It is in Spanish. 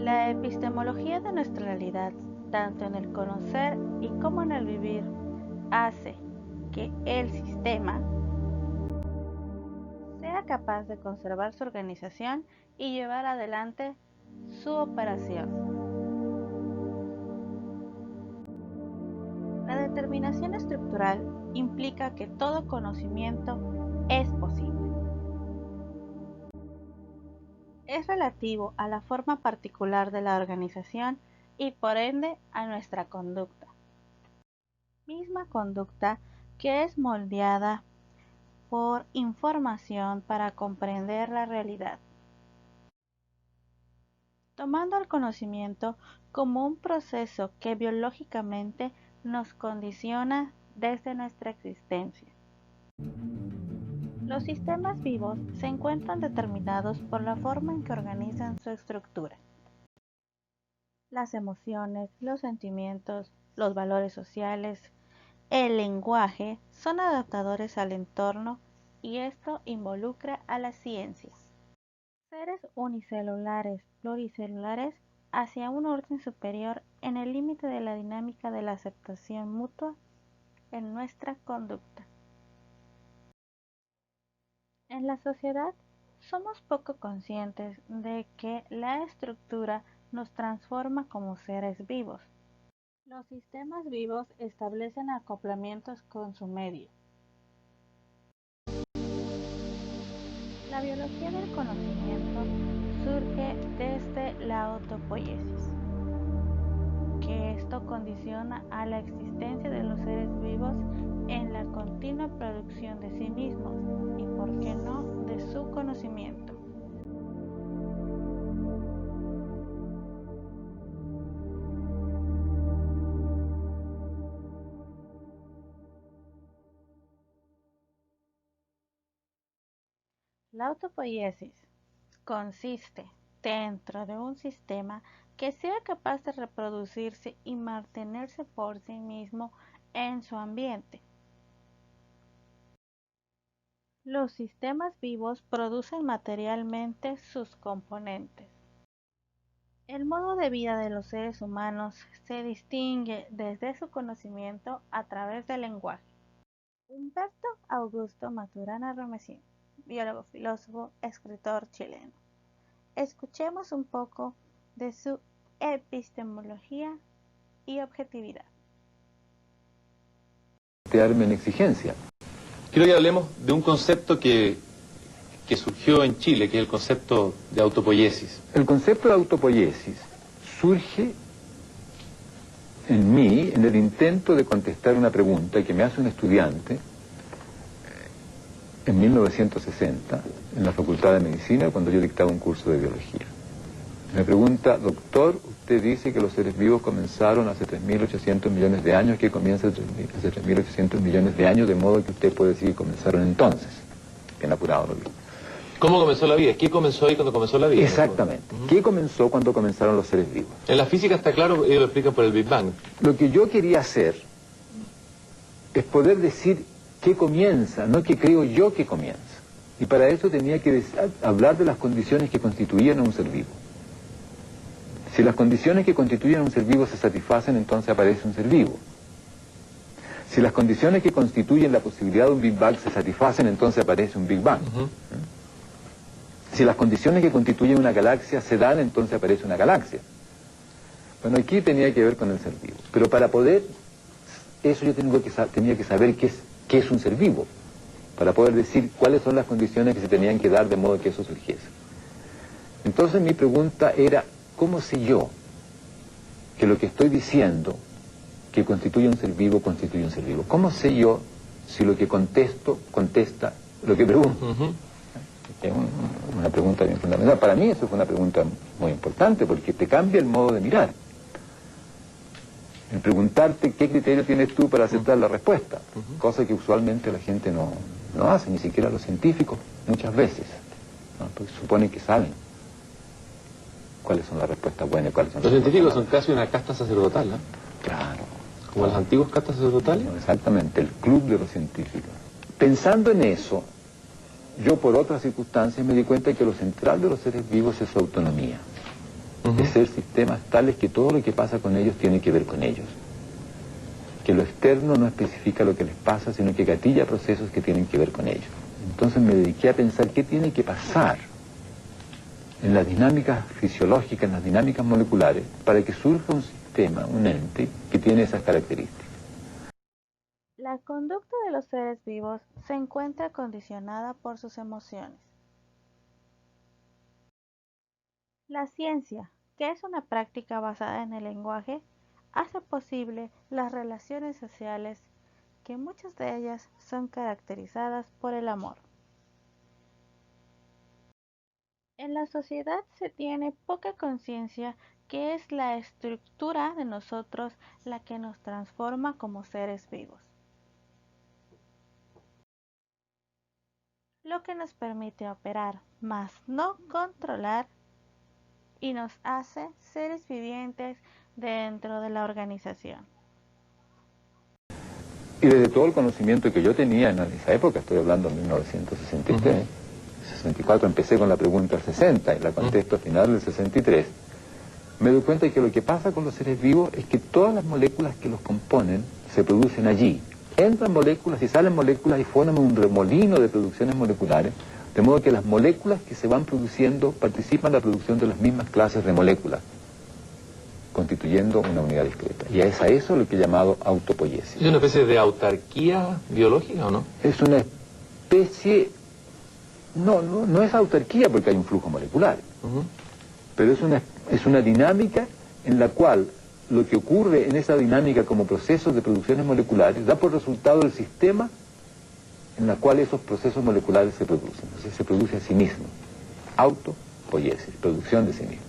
La epistemología de nuestra realidad, tanto en el conocer y como en el vivir, hace que el sistema sea capaz de conservar su organización y llevar adelante su operación. La determinación estructural implica que todo conocimiento es posible. Es relativo a la forma particular de la organización y por ende a nuestra conducta. Misma conducta que es moldeada por información para comprender la realidad. Tomando el conocimiento como un proceso que biológicamente nos condiciona desde nuestra existencia. Los sistemas vivos se encuentran determinados por la forma en que organizan su estructura. Las emociones, los sentimientos, los valores sociales, el lenguaje son adaptadores al entorno y esto involucra a la ciencia. Seres unicelulares, pluricelulares, hacia un orden superior en el límite de la dinámica de la aceptación mutua en nuestra conducta. En la sociedad somos poco conscientes de que la estructura nos transforma como seres vivos. Los sistemas vivos establecen acoplamientos con su medio. La biología del conocimiento surge desde la autopoiesis, que esto condiciona a la existencia de los seres vivos en la continua producción de sí mismos y, por qué no, de su conocimiento. La autopoiesis consiste dentro de un sistema que sea capaz de reproducirse y mantenerse por sí mismo en su ambiente. Los sistemas vivos producen materialmente sus componentes. El modo de vida de los seres humanos se distingue desde su conocimiento a través del lenguaje. Humberto Augusto Maturana Romesín, biólogo, filósofo, escritor chileno. Escuchemos un poco de su epistemología y objetividad. En exigencia. Quiero que hablemos de un concepto que surgió en Chile, que es el concepto de autopoiesis. El concepto de autopoiesis surge en mí en el intento de contestar una pregunta que me hace un estudiante en 1960 en la Facultad de Medicina cuando yo dictaba un curso de biología. Me pregunta: doctor, usted dice que los seres vivos comenzaron hace 3.800 millones de años, que comienza hace 3.800 millones de años, de modo que usted puede decir que comenzaron entonces. Bien apurado lo digo. ¿Cómo comenzó la vida? ¿Qué comenzó ahí cuando comenzó la vida? Exactamente. ¿Qué comenzó cuando comenzaron los seres vivos? En la física está claro, ellos lo explican por el Big Bang. Lo que yo quería hacer es poder decir qué comienza, no qué creo yo que comienza. Y para eso tenía que hablar de las condiciones que constituían a un ser vivo. Si las condiciones que constituyen a un ser vivo se satisfacen, entonces aparece un ser vivo. Si las condiciones que constituyen la posibilidad de un Big Bang se satisfacen, entonces aparece un Big Bang. Si las condiciones que constituyen una galaxia se dan, entonces aparece una galaxia. Bueno, aquí tenía que ver con el ser vivo. Pero para poder, eso yo tenía que saber qué es un ser vivo, para poder decir cuáles son las condiciones que se tenían que dar de modo que eso surgiese. Entonces mi pregunta era: ¿cómo sé yo que lo que estoy diciendo que constituye un ser vivo, constituye un ser vivo? ¿Cómo sé yo si lo que contesto, contesta lo que pregunto? Es una pregunta bien fundamental. Para mí eso fue una pregunta muy importante porque te cambia el modo de mirar. El preguntarte qué criterio tienes tú para aceptar la respuesta, cosa que usualmente la gente no hace, ni siquiera los científicos, muchas veces, ¿no? Porque suponen que saben cuáles son las respuestas buenas y cuáles son las Los científicos malas. son casi una casta sacerdotal, ¿no? Claro. Como las antiguas castas sacerdotales. Exactamente, el club de los científicos. Pensando en eso, yo por otras circunstancias me di cuenta de que lo central de los seres vivos es su autonomía. de ser sistemas tales que todo lo que pasa con ellos tiene que ver con ellos. Que lo externo no especifica lo que les pasa, sino que gatilla procesos que tienen que ver con ellos. Entonces me dediqué a pensar qué tiene que pasar en las dinámicas fisiológicas, en las dinámicas moleculares, para que surja un sistema, un ente, que tiene esas características. La conducta de los seres vivos se encuentra condicionada por sus emociones. La ciencia, que es una práctica basada en el lenguaje, hace posible las relaciones sociales, que muchas de ellas son caracterizadas por el amor. En la sociedad se tiene poca conciencia que es la estructura de nosotros la que nos transforma como seres vivos, lo que nos permite operar, mas no controlar, y nos hace seres vivientes dentro de la organización. Y desde todo el conocimiento que yo tenía en esa época, estoy hablando de 1963, 64, empecé con la pregunta del 60 y la contesto al final del 63, me doy cuenta de que lo que pasa con los seres vivos es que todas las moléculas que los componen se producen allí. Entran moléculas y salen moléculas y forman un remolino de producciones moleculares, de modo que las moléculas que se van produciendo participan en la producción de las mismas clases de moléculas, constituyendo una unidad discreta. Y es a eso lo que he llamado autopoiesis. ¿Es una especie de autarquía biológica o no? Es una especie... No es autarquía porque hay un flujo molecular, pero es una dinámica en la cual lo que ocurre en esa dinámica como procesos de producciones moleculares da por resultado el sistema en la cual esos procesos moleculares se producen. Entonces se produce a sí mismo. Autopoiesis, producción de sí mismo.